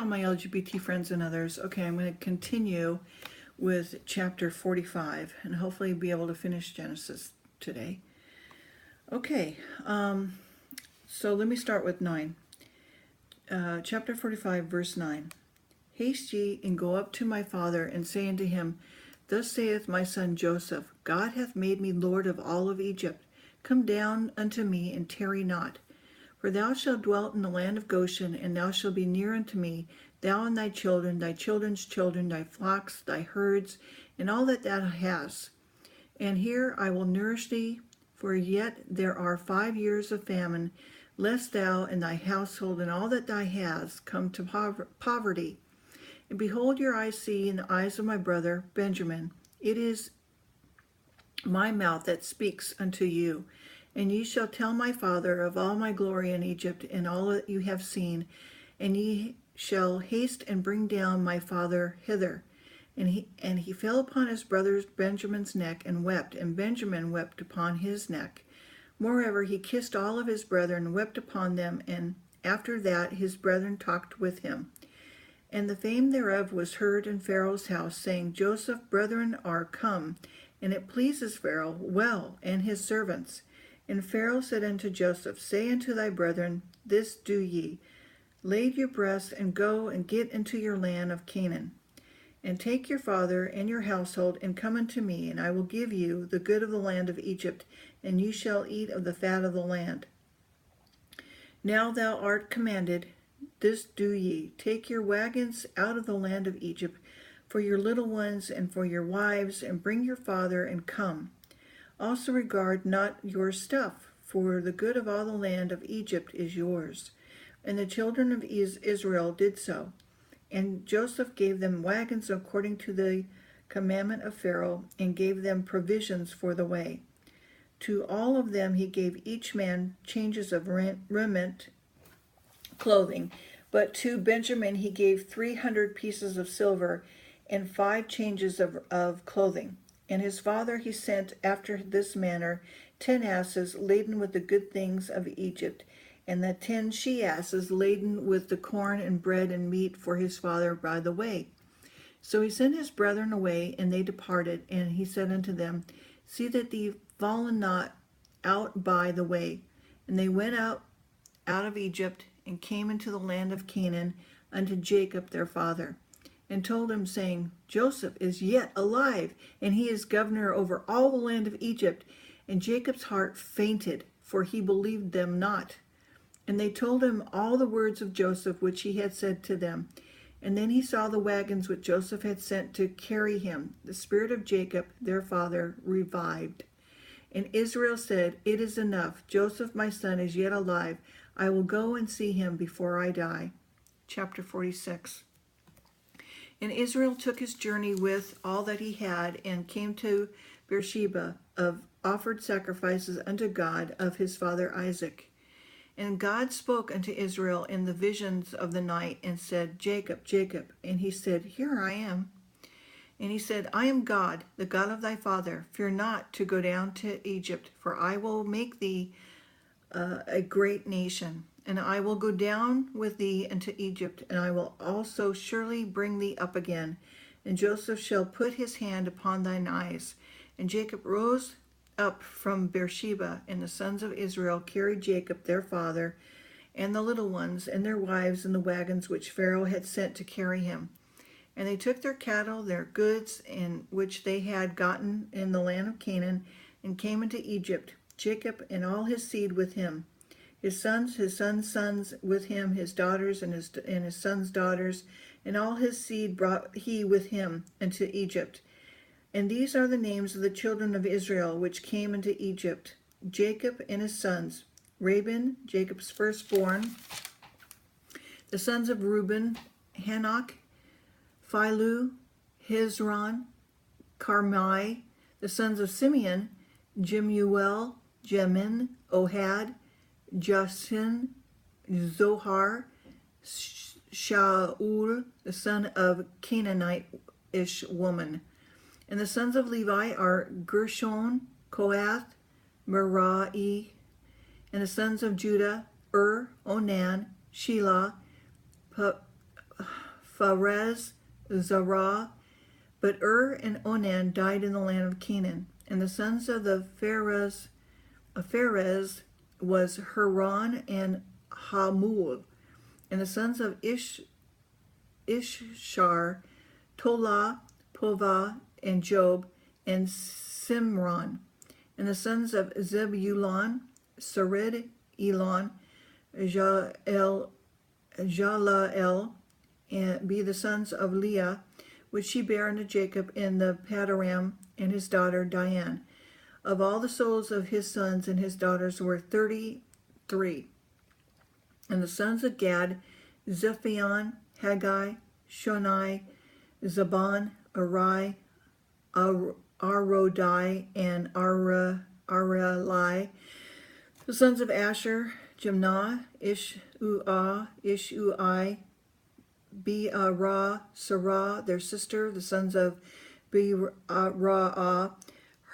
all my LGBT friends and others. Okay, I'm going to continue with chapter 45 and hopefully be able to finish Genesis today. Okay, so let me start with 9. Chapter 45, verse 9. Haste ye, and go up to my father, and say unto him, Thus saith my son Joseph, God hath made me lord of all of Egypt. Come down unto me, and tarry not. For thou shalt dwell in the land of Goshen, and thou shalt be near unto me, thou and thy children, thy children's children, thy flocks, thy herds, and all that thou hast. And here I will nourish thee, for yet there are 5 years of famine, lest thou and thy household and all that thou hast come to poverty. And behold, your eyes see in the eyes of my brother Benjamin. It is my mouth that speaks unto you. And ye shall tell my father of all my glory in Egypt, and all that you have seen. And ye shall haste and bring down my father hither. And he fell upon his brother Benjamin's neck, and wept, and Benjamin wept upon his neck. Moreover, he kissed all of his brethren, and wept upon them, and after that his brethren talked with him. And the fame thereof was heard in Pharaoh's house, saying, Joseph's brethren are come, and it pleases Pharaoh well, and his servants. And Pharaoh said unto Joseph, Say unto thy brethren, This do ye, lade your breasts, and go and get into your land of Canaan. And take your father and your household, and come unto me, and I will give you the good of the land of Egypt, and you shall eat of the fat of the land. Now thou art commanded, this do ye, take your wagons out of the land of Egypt, for your little ones and for your wives, and bring your father, and come. Also regard not your stuff, for the good of all the land of Egypt is yours. And the children of Israel did so. And Joseph gave them wagons according to the commandment of Pharaoh, and gave them provisions for the way. To all of them he gave each man changes of raiment, clothing. But to Benjamin he gave 300 pieces of silver, and 5 changes of clothing. And his father he sent after this manner 10 asses laden with the good things of Egypt, and the 10 she-asses laden with the corn and bread and meat for his father by the way. So he sent his brethren away, and they departed. And he said unto them, See that ye fall not out by the way. And they went out of Egypt, and came into the land of Canaan unto Jacob their father, and told him, saying, Joseph is yet alive, and he is governor over all the land of Egypt. And Jacob's heart fainted, for he believed them not. And they told him all the words of Joseph which he had said to them. And then he saw the wagons which Joseph had sent to carry him. The spirit of Jacob their father revived. And Israel said, It is enough. Joseph my son is yet alive. I will go and see him before I die. Chapter 46. And Israel took his journey with all that he had, and came to Beersheba, of offered sacrifices unto God of his father Isaac. And God spoke unto Israel in the visions of the night, and said, Jacob, Jacob. And he said, Here I am. And he said, I am God, the God of thy father. Fear not to go down to Egypt, for I will make thee a great nation. And I will go down with thee into Egypt, and I will also surely bring thee up again. And Joseph shall put his hand upon thine eyes. And Jacob rose up from Beersheba, and the sons of Israel carried Jacob their father, and the little ones, and their wives, in the wagons which Pharaoh had sent to carry him. And they took their cattle, their goods, in which they had gotten in the land of Canaan, and came into Egypt, Jacob and all his seed with him, his sons' sons with him, his daughters and his sons' daughters, and all his seed brought he with him into Egypt. And these are the names of the children of Israel which came into Egypt: Jacob and his sons, Reuben, Jacob's firstborn, the sons of Reuben, Hanok, Phalu, Hezron, Carmi, the sons of Simeon, Jemuel, Jemin, Ohad, Jasin, Zohar, Shaul, the son of Canaanite-ish woman. And the sons of Levi are Gershon, Kohath, Merari. And the sons of Judah, Onan, Shelah, Pharez, Zerah. But and Onan died in the land of Canaan. And the sons of the Pharez was Haran and Hamul. And the sons of Ishshar, Tola, Pova, and Job, and Simron. And the sons of Zebulun, Sarid, Elon, Jaleel, and be the sons of Leah, which she bare unto Jacob in the Padaram, and his daughter Diane. Of all the souls of his sons and his daughters were 33. And the sons of Gad, Zephion, Haggai, Shonai, Zaban, Arai, Arodai, and Aralai. The sons of Asher, Jimnah, Ishui, Be'arah, Sarah, their sister, the sons of Be'arah,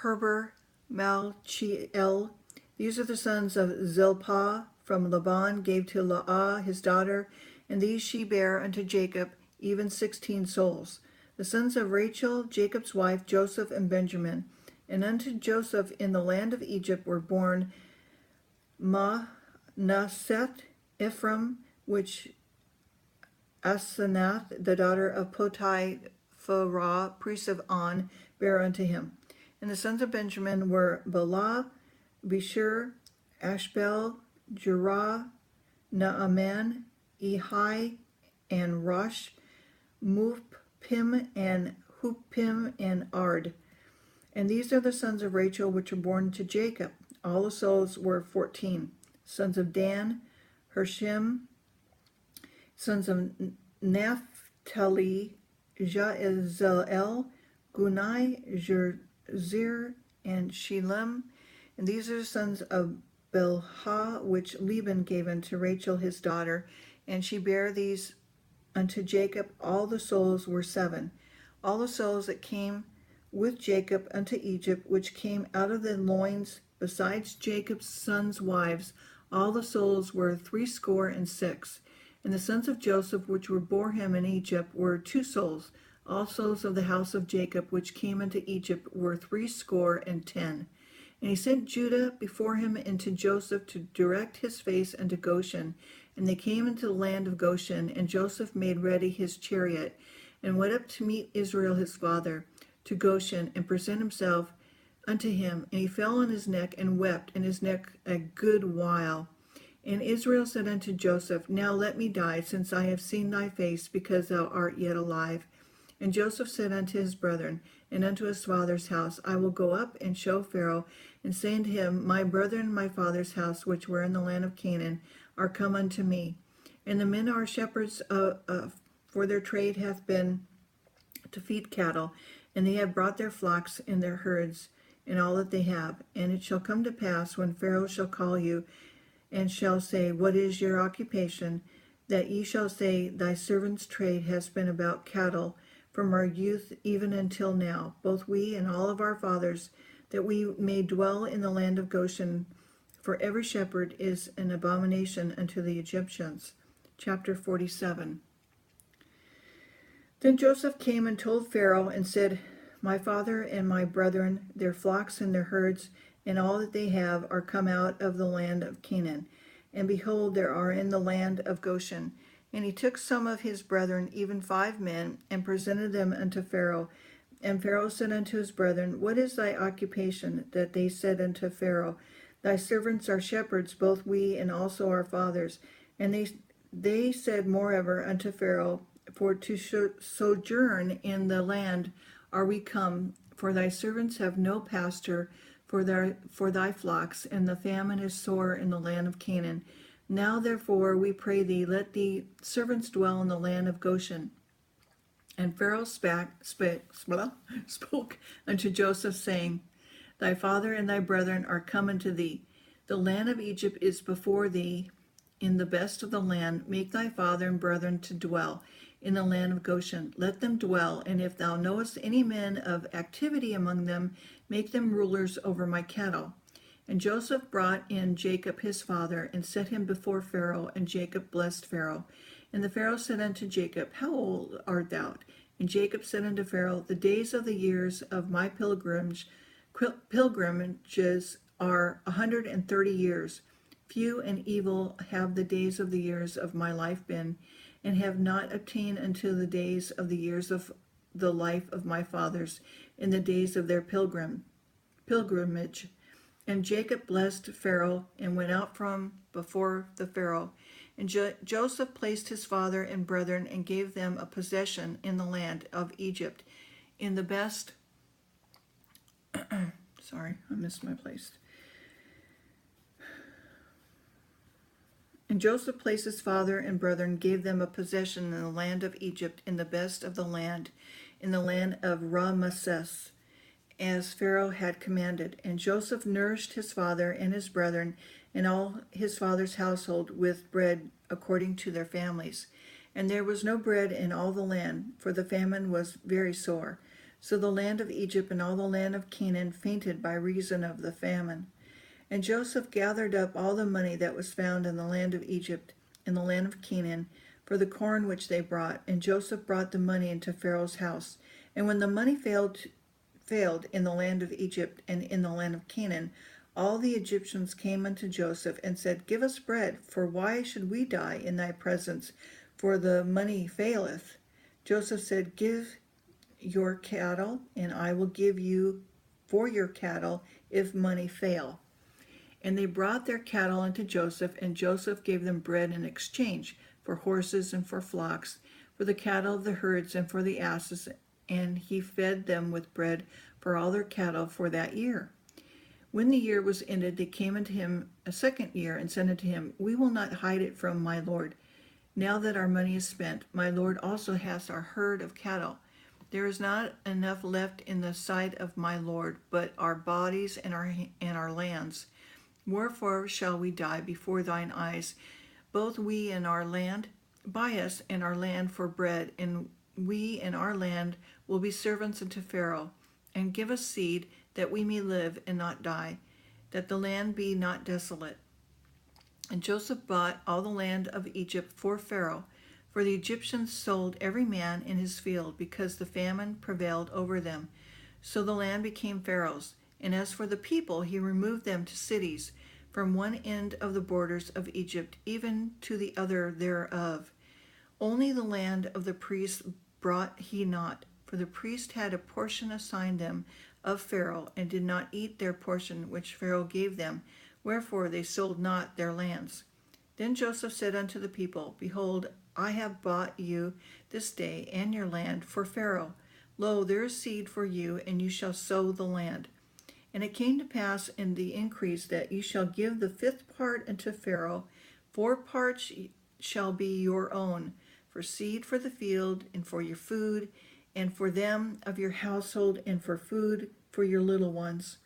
Heber, Malchiel. These are the sons of Zilpah from Laban, gave to Laah his daughter, and these she bare unto Jacob, even 16 souls. The sons of Rachel, Jacob's wife, Joseph and Benjamin. And unto Joseph in the land of Egypt were born Manasseh, Ephraim, which Asenath, the daughter of Pharaoh, priest of On, bare unto him. And the sons of Benjamin were Bela, Bishur, Ashbel, Jerah, Naaman, Ehi, and Rosh, Muppim, and Huppim, and Ard. And these are the sons of Rachel which were born to Jacob. All the souls were 14. Sons of Dan, Hershim. Sons of Naphtali, Jael, Gunai, Jerzir, and Shilem. And these are the sons of Bilhah, which Laban gave unto Rachel his daughter, and she bare these unto Jacob. All the souls were 7. All the souls that came with Jacob unto Egypt, which came out of the loins, besides Jacob's sons' wives, all the souls were 66. And the sons of Joseph, which were bore him in Egypt, were 2 souls. All souls of the house of Jacob, which came into Egypt, were 70. And he sent Judah before him into Joseph to direct his face unto Goshen. And they came into the land of Goshen, and Joseph made ready his chariot, and went up to meet Israel his father, to Goshen, and present himself unto him. And he fell on his neck, and wept in his neck a good while. And Israel said unto Joseph, Now let me die, since I have seen thy face, because thou art yet alive. And Joseph said unto his brethren, and unto his father's house, I will go up and show Pharaoh, and say unto him, My brethren, my father's house, which were in the land of Canaan, are come unto me. And the men are shepherds, for their trade hath been to feed cattle, and they have brought their flocks and their herds, and all that they have. And it shall come to pass, when Pharaoh shall call you, and shall say, What is your occupation? That ye shall say, Thy servant's trade has been about cattle, from our youth even until now, both we and all of our fathers, that we may dwell in the land of Goshen. For every shepherd is an abomination unto the Egyptians. Chapter 47. Then Joseph came and told Pharaoh, and said, My father and my brethren, their flocks and their herds, and all that they have, are come out of the land of Canaan. And behold, there are in the land of Goshen. And he took some of his brethren, even 5 men, and presented them unto Pharaoh. And Pharaoh said unto his brethren, What is thy occupation? That they said unto Pharaoh, Thy servants are shepherds, both we and also our fathers. And they said moreover unto Pharaoh, For to sojourn in the land are we come, for thy servants have no pasture for thy flocks, and the famine is sore in the land of Canaan. Now therefore, we pray thee, let the servants dwell in the land of Goshen. And Pharaoh spoke unto Joseph, saying, Thy father and thy brethren are come unto thee. The land of Egypt is before thee. In the best of the land, make thy father and brethren to dwell in the land of Goshen. Let them dwell, and if thou knowest any men of activity among them, make them rulers over my cattle. And Joseph brought in Jacob his father, and set him before Pharaoh, and Jacob blessed Pharaoh. And the Pharaoh said unto Jacob, How old art thou? And Jacob said unto Pharaoh, The days of the years of my pilgrimages are 130 years. Few and evil have the days of the years of my life been, and have not obtained until the days of the years of the life of my fathers, in the days of their pilgrimage. And Jacob blessed Pharaoh, and went out from before the Pharaoh. And Joseph placed his father and brethren, and gave them a possession in the land of Egypt, in the best. Sorry, I missed my place. And Joseph placed his father and brethren, gave them a possession in the land of Egypt, in the best of the land, in the land of Ramesses, as Pharaoh had commanded. And Joseph nourished his father and his brethren and all his father's household with bread according to their families. And there was no bread in all the land, for the famine was very sore. So the land of Egypt and all the land of Canaan fainted by reason of the famine. And Joseph gathered up all the money that was found in the land of Egypt, in the land of Canaan, for the corn which they brought. And Joseph brought the money into Pharaoh's house. And when the money failed in the land of Egypt and in the land of Canaan, all the Egyptians came unto Joseph and said, Give us bread, for why should we die in thy presence? For the money faileth. Joseph said, Give your cattle, and I will give you for your cattle, if money fail. And they brought their cattle unto Joseph, and Joseph gave them bread in exchange for horses and for flocks, for the cattle of the herds and for the asses, and he fed them with bread for all their cattle for that year. When the year was ended, they came unto him a second year, and said unto him, We will not hide it from my lord. Now that our money is spent, my lord also has our herd of cattle. There is not enough left in the sight of my lord, but our bodies and our lands. Wherefore shall we die before thine eyes, both we and our land? Buy us and our land for bread, and we and our land will be servants unto Pharaoh. And give us seed, that we may live and not die, that the land be not desolate. And Joseph bought all the land of Egypt for Pharaoh, for the Egyptians sold every man in his field, because the famine prevailed over them. So the land became Pharaoh's. And as for the people, he removed them to cities, from one end of the borders of Egypt even to the other thereof. Only the land of the priests brought he not, for the priest had a portion assigned them of Pharaoh, and did not eat their portion which Pharaoh gave them, wherefore they sold not their lands. Then Joseph said unto the people, Behold, I have bought you this day and your land for Pharaoh. Lo, there is seed for you, and you shall sow the land. And it came to pass in the increase that you shall give the fifth part unto Pharaoh. 4 parts shall be your own, for seed for the field, and for your food, and for them of your household, and for food for your little ones.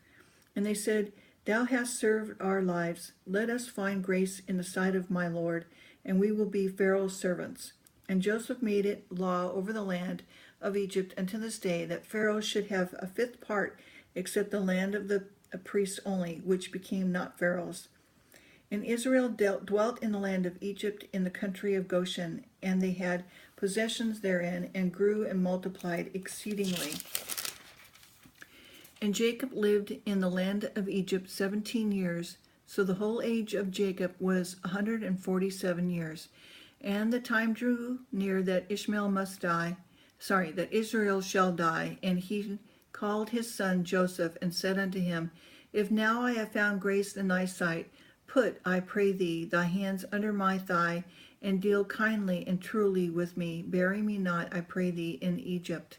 And they said, Thou hast served our lives. Let us find grace in the sight of my Lord, and we will be Pharaoh's servants. And Joseph made it law over the land of Egypt unto this day, that Pharaoh should have a fifth part, except the land of the priests only, which became not Pharaoh's. And Israel dwelt in the land of Egypt, in the country of Goshen, and they had possessions therein, and grew and multiplied exceedingly. And Jacob lived in the land of Egypt 17 years, so the whole age of Jacob was 147 years. And the time drew near that that Israel shall die, and he called his son Joseph, and said unto him, If now I have found grace in thy sight, put, I pray thee, thy hands under my thigh, and deal kindly and truly with me. Bury me not, I pray thee, in Egypt.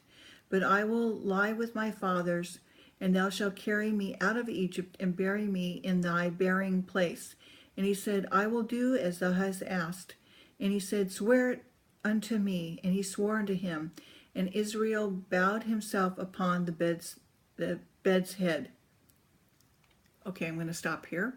But I will lie with my fathers, and thou shalt carry me out of Egypt, and bury me in thy burying place. And he said, I will do as thou hast asked. And he said, Swear it unto me. And he swore unto him. And Israel bowed himself upon the bed's head. Okay, I'm going to stop here.